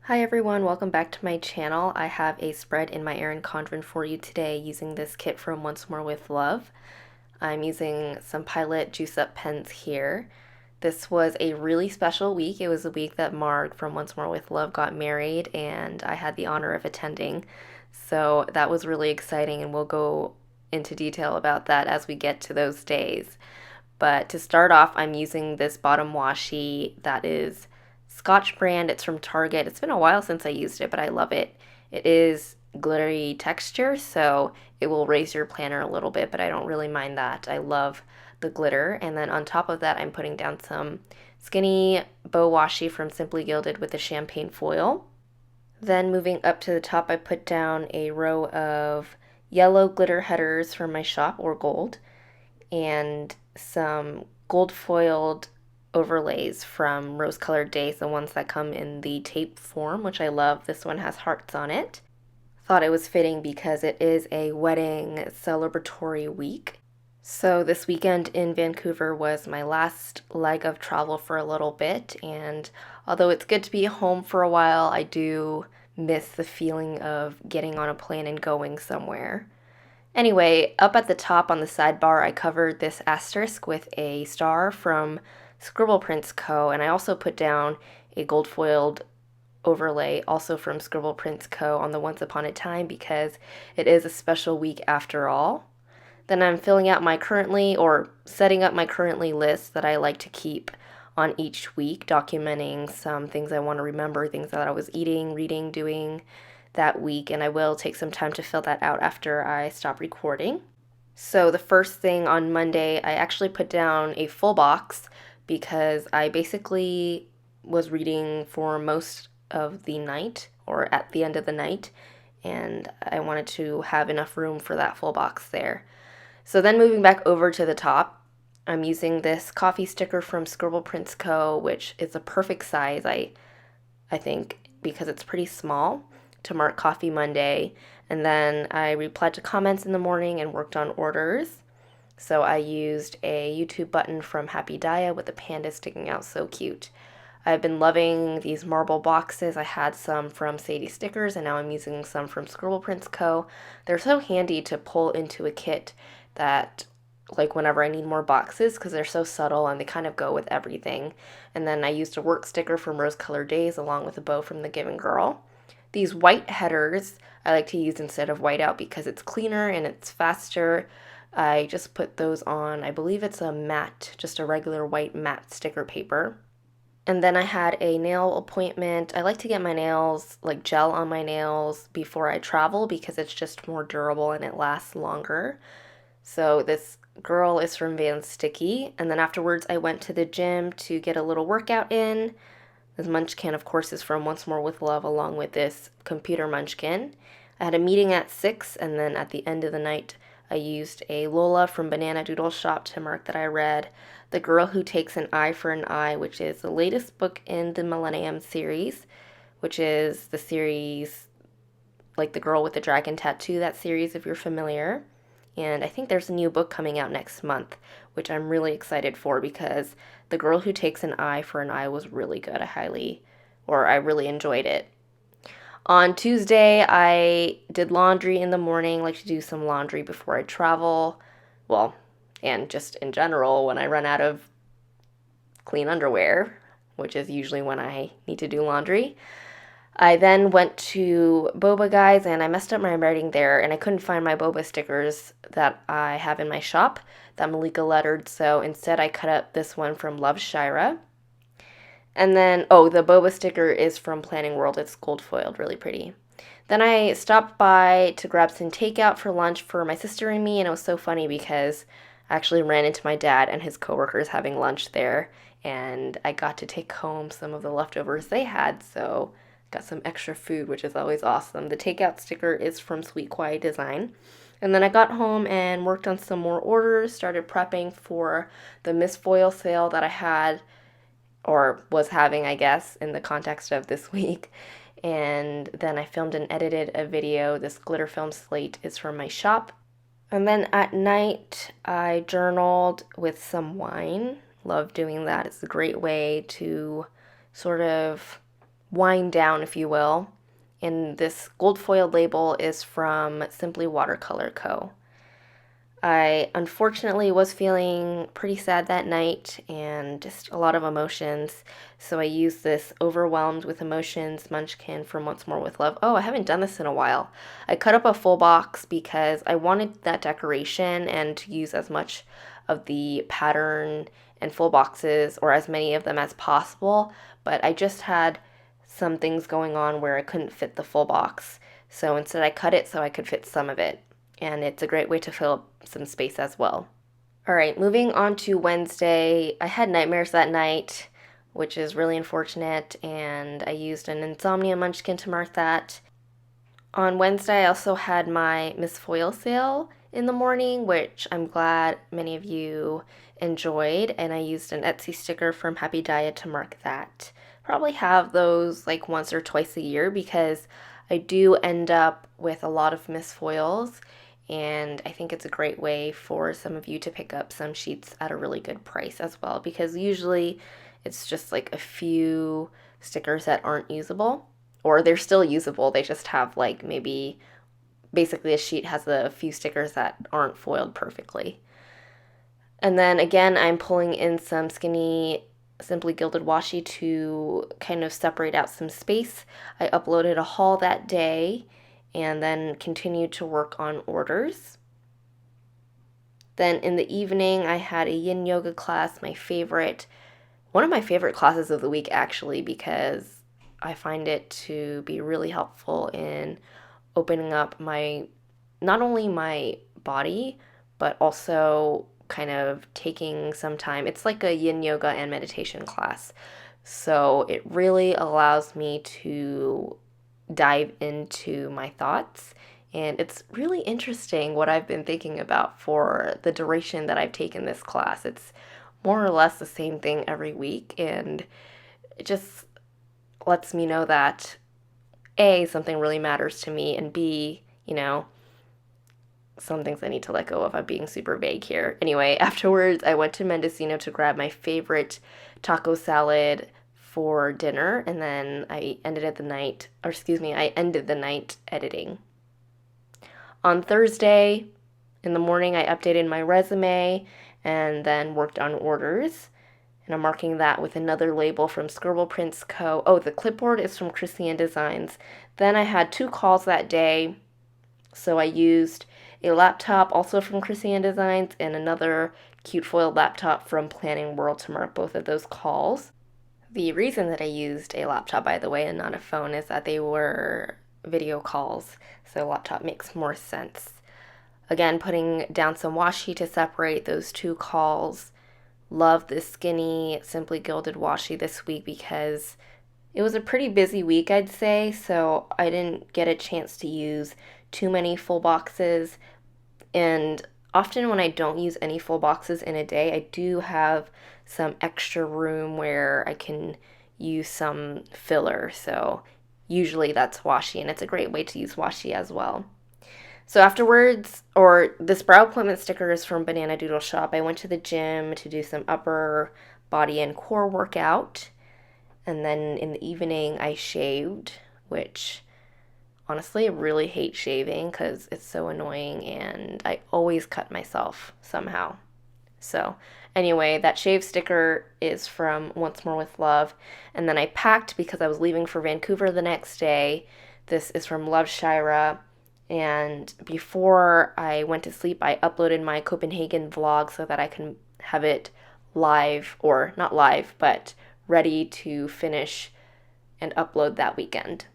Hi everyone, welcome back to my channel. I have a spread in my Erin Condren for you today using this kit from Once More with Love. I'm using some Pilot Juice Up pens here. This was a really special week. It was a week that Marg from Once More with Love got married and I had the honor of attending. So that was really exciting and we'll go into detail about that as we get to those days. But to start off, I'm using this bottom washi that is Scotch brand. It's from Target. It's been a while since I used it, but I love it. It is glittery texture, so it will raise your planner a little bit, but I don't really mind that. I love the glitter. And then on top of that, I'm putting down some skinny bow washi from Simply Gilded with the champagne foil. Then moving up to the top, I put down a row of yellow glitter headers from my shop, or gold, and some gold foiled overlays from Rose Colored Daze, the ones that come in the tape form, which I love. This one has hearts on it. Thought it was fitting because it is a wedding celebratory week. So this weekend in Vancouver was my last leg of travel for a little bit, and although it's good to be home for a while, I do miss the feeling of getting on a plane and going somewhere. Anyway, up at the top on the sidebar, I covered this asterisk with a star from Scribble Prints Co. And I also put down a gold foiled overlay also from Scribble Prints Co. on the Once Upon a Time because it is a special week after all. Then I'm filling out my currently, or setting up my currently list that I like to keep on each week, documenting some things I want to remember, things that I was eating, reading, doing that week, and I will take some time to fill that out after I stop recording. So the first thing on Monday, I actually put down a full box because I basically was reading for most of the night or at the end of the night, and I wanted to have enough room for that full box there. So then moving back over to the top, I'm using this coffee sticker from Scribble Prints Co., which is a perfect size, I think, because it's pretty small, to mark Coffee Monday. And then I replied to comments in the morning and worked on orders. So I used a YouTube button from Happy Dia with the panda sticking out, so cute. I've been loving these marble boxes. I had some from Sadie Stickers and now I'm using some from Scribble Prints Co. They're so handy to pull into a kit that, like, whenever I need more boxes, because they're so subtle and they kind of go with everything. And then I used a work sticker from Rose Colored Daze along with a bow from The Given Girl. These white headers I like to use instead of whiteout because it's cleaner and it's faster. I just put those on, I believe it's a matte, just a regular white matte sticker paper. And then I had a nail appointment. I like to get my nails, like gel on my nails before I travel because it's just more durable and it lasts longer. So this girl is from Van Sticky. And then afterwards I went to the gym to get a little workout in. This munchkin, of course, is from Once More with Love along with this computer munchkin. I had a meeting at 6 and then at the end of the night I used a Lola from Banana Doodle Shop to mark that I read The Girl Who Takes an Eye for an Eye, which is the latest book in the Millennium series, which is the series like The Girl with the Dragon Tattoo, that series if you're familiar. And I think there's a new book coming out next month, which I'm really excited for because The Girl Who Takes an Eye for an Eye was really good. I really enjoyed it. On Tuesday, I did laundry in the morning. I like to do some laundry before I travel. Well, and just in general, when I run out of clean underwear, which is usually when I need to do laundry. I then went to Bubba, guys, and I messed up my writing there, and I couldn't find my Bubba stickers that I have in my shop that Malika lettered, so instead I cut up this one from Love Shaira. And then, the boba sticker is from Planning World. It's gold foiled, really pretty. Then I stopped by to grab some takeout for lunch for my sister and me, and it was so funny because I actually ran into my dad and his coworkers having lunch there, and I got to take home some of the leftovers they had, so got some extra food, which is always awesome. The takeout sticker is from Sweet Kawaii Design. And then I got home and worked on some more orders, started prepping for the Miss Foil sale that I had, or was having, I guess, in the context of this week. And then I filmed and edited a video. This glitter film slate is from my shop. And then at night, I journaled with some wine. Love doing that. It's a great way to sort of wind down, if you will. And this gold foiled label is from Simply Watercolor Co. I unfortunately was feeling pretty sad that night and just a lot of emotions, so I used this Overwhelmed with Emotions Munchkin from Once More with Love. Oh, I haven't done this in a while. I cut up a full box because I wanted that decoration and to use as much of the pattern and full boxes, or as many of them as possible, but I just had some things going on where I couldn't fit the full box. So instead I cut it so I could fit some of it, and it's a great way to fill up some space as well. All right, moving on to Wednesday. I had nightmares that night, which is really unfortunate, and I used an insomnia munchkin to mark that. On Wednesday, I also had my Miss Foil sale in the morning, which I'm glad many of you enjoyed, and I used an Etsy sticker from Happy Diet to mark that. Probably have those like once or twice a year because I do end up with a lot of Miss Foils, and I think it's a great way for some of you to pick up some sheets at a really good price as well, because usually it's just like a few stickers that aren't usable, or they're still usable, they just have like maybe basically a sheet has a few stickers that aren't foiled perfectly. And then again, I'm pulling in some skinny Simply Gilded washi to kind of separate out some space. I uploaded a haul that day and then continued to work on orders. Then in the evening, I had a yin yoga class, one of my favorite classes of the week actually, because I find it to be really helpful in opening up not only my body, but also kind of taking some time. It's like a yin yoga and meditation class. So it really allows me to dive into my thoughts. And it's really interesting what I've been thinking about for the duration that I've taken this class. It's more or less the same thing every week. And it just lets me know that A, something really matters to me, and B, some things I need to let go of. I'm being super vague here. Anyway, afterwards, I went to Mendocino to grab my favorite taco salad for dinner, and then I ended the night editing. On Thursday in the morning, I updated my resume and then worked on orders. And I'm marking that with another label from Scribble Prints Co. Oh, the clipboard is from EricaGDesigns. Then I had 2 calls that day, so I used a laptop also from EricaGDesigns and another cute foiled laptop from Planning World to mark both of those calls. The reason that I used a laptop, by the way, and not a phone is that they were video calls, so a laptop makes more sense. Again, putting down some washi to separate those 2 calls. Love this skinny Simply Gilded washi this week because it was a pretty busy week, I'd say, so I didn't get a chance to use too many full boxes. And often when I don't use any full boxes in a day, I do have some extra room where I can use some filler. So usually that's washi, and it's a great way to use washi as well. So afterwards, this brow appointment sticker is from Banana Doodle Shop. I went to the gym to do some upper body and core workout. And then in the evening, I shaved, which honestly, I really hate shaving because it's so annoying and I always cut myself somehow. So anyway, that shave sticker is from Once More with Love. And then I packed because I was leaving for Vancouver the next day. This is from Love Shaira. And before I went to sleep, I uploaded my Copenhagen vlog so that I can have it live, or not live, but ready to finish and upload that weekend.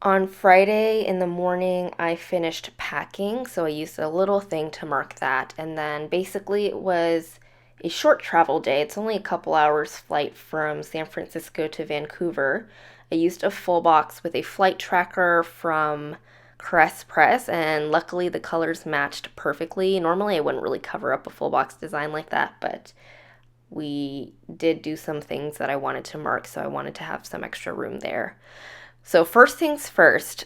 On Friday in the morning, I finished packing, so I used a little thing to mark that. And then basically it was a short travel day. It's only a couple hours flight from San Francisco to Vancouver. I used a full box with a flight tracker from Press, and luckily the colors matched perfectly. Normally I wouldn't really cover up a full box design like that, but we did do some things that I wanted to mark, so I wanted to have some extra room there. So first things first,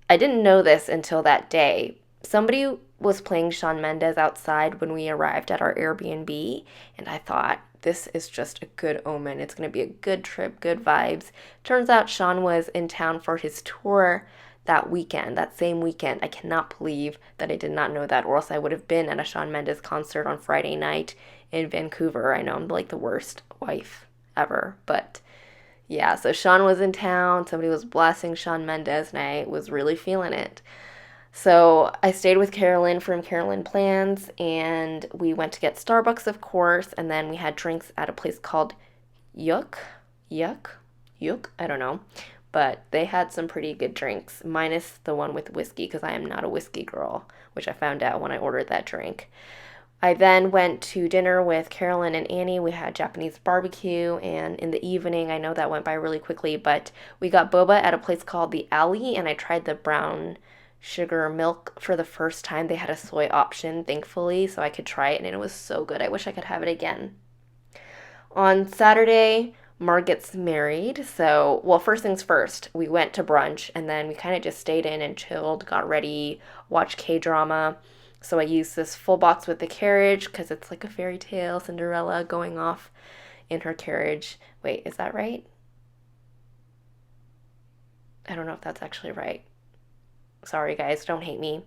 I didn't know this until that day. Somebody was playing Shawn Mendes outside when we arrived at our Airbnb, and I thought, this is just a good omen. It's going to be a good trip, good vibes. Turns out Sean was in town for his tour that weekend, that same weekend. I cannot believe that I did not know that, or else I would have been at a Shawn Mendes concert on Friday night in Vancouver. I know I'm like the worst wife ever, but yeah, so Sean was in town, somebody was blasting Shawn Mendes, and I was really feeling it. So I stayed with Carolyn from MandyPlans, and we went to get Starbucks, of course, and then we had drinks at a place called Yuck, Yuck, Yuck, I don't know. But they had some pretty good drinks, minus the one with whiskey, because I am not a whiskey girl, which I found out when I ordered that drink. I then went to dinner with Carolyn and Annie. We had Japanese barbecue, and in the evening, I know that went by really quickly, but we got boba at a place called The Alley, and I tried the brown sugar milk for the first time. They had a soy option, thankfully, so I could try it, and it was so good. I wish I could have it again. On Saturday, Marg gets married. So, well, first things first, we went to brunch and then we kind of just stayed in and chilled, got ready, watched K-drama. So I used this full box with the carriage because it's like a fairy tale, Cinderella going off in her carriage. Wait, is that right? I don't know if that's actually right. Sorry, guys, don't hate me.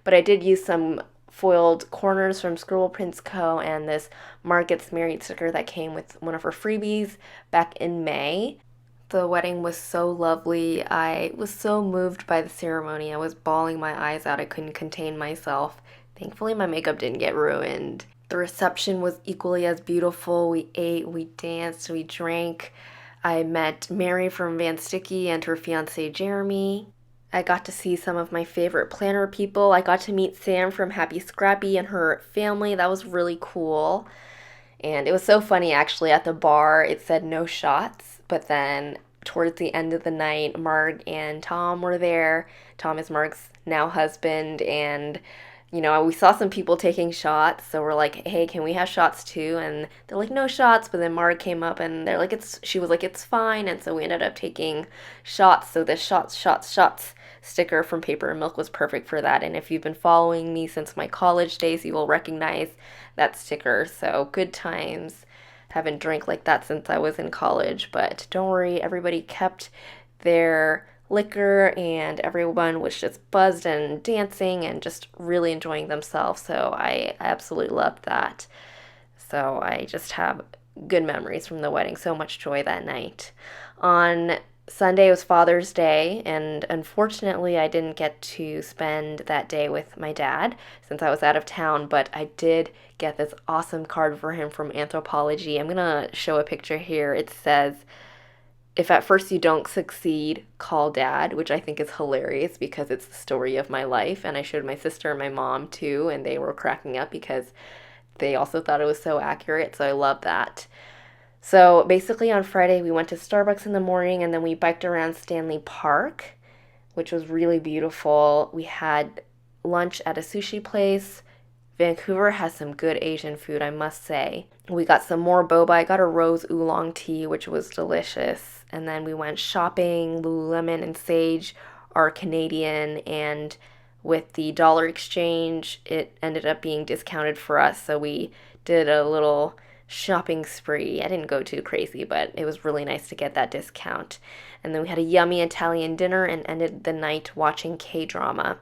But I did use some foiled corners from Scribble Prints Co. and this Marg Gets Married sticker that came with one of her freebies back in May. The wedding was so lovely. I was so moved by the ceremony. I was bawling my eyes out. I couldn't contain myself. Thankfully, my makeup didn't get ruined. The reception was equally as beautiful. We ate, we danced, we drank. I met Mary from Van Sticky and her fiance Jeremy. I got to see some of my favorite planner people. I got to meet Sam from Happy Scrappy and her family. That was really cool. And it was so funny, actually. At the bar, it said no shots, but then towards the end of the night, Marg and Tom were there. Tom is Marg's now husband, and we saw some people taking shots, so we're like, hey, can we have shots too? And they're like, no shots, but then Marg came up and they're like, she was like, it's fine, and so we ended up taking shots. So this shots sticker from Paper and Milk was perfect for that, and if you've been following me since my college days, you will recognize that sticker. So good times. Haven't drank like that since I was in college, but don't worry, everybody kept their liquor and everyone was just buzzed and dancing and just really enjoying themselves. So I absolutely loved that. So I just have good memories from the wedding. So much joy that night. On Sunday was Father's Day, and unfortunately I didn't get to spend that day with my dad since I was out of town, but I did get this awesome card for him from Anthropology. I'm gonna show a picture here. It says, if at first you don't succeed, call dad, which I think is hilarious because it's the story of my life. And I showed my sister and my mom too, and they were cracking up because they also thought it was so accurate. So I love that. So basically on Friday, we went to Starbucks in the morning and then we biked around Stanley Park, which was really beautiful. We had lunch at a sushi place. Vancouver has some good Asian food, I must say. We got some more boba. I got a rose oolong tea, which was delicious. And then we went shopping. Lululemon and Sage are Canadian, and with the dollar exchange, it ended up being discounted for us. So we did a little shopping spree. I didn't go too crazy, but it was really nice to get that discount. And then we had a yummy Italian dinner and ended the night watching K-drama.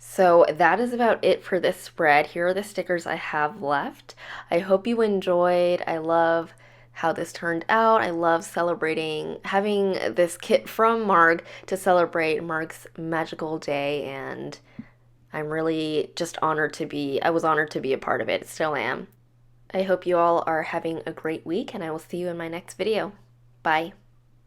So that is about it for this spread. Here are the stickers I have left. I hope you enjoyed. I love how this turned out. I love celebrating, having this kit from Marg to celebrate Marg's magical day, and I'm really just I was honored to be a part of it. Still am. I hope you all are having a great week, and I will see you in my next video. Bye.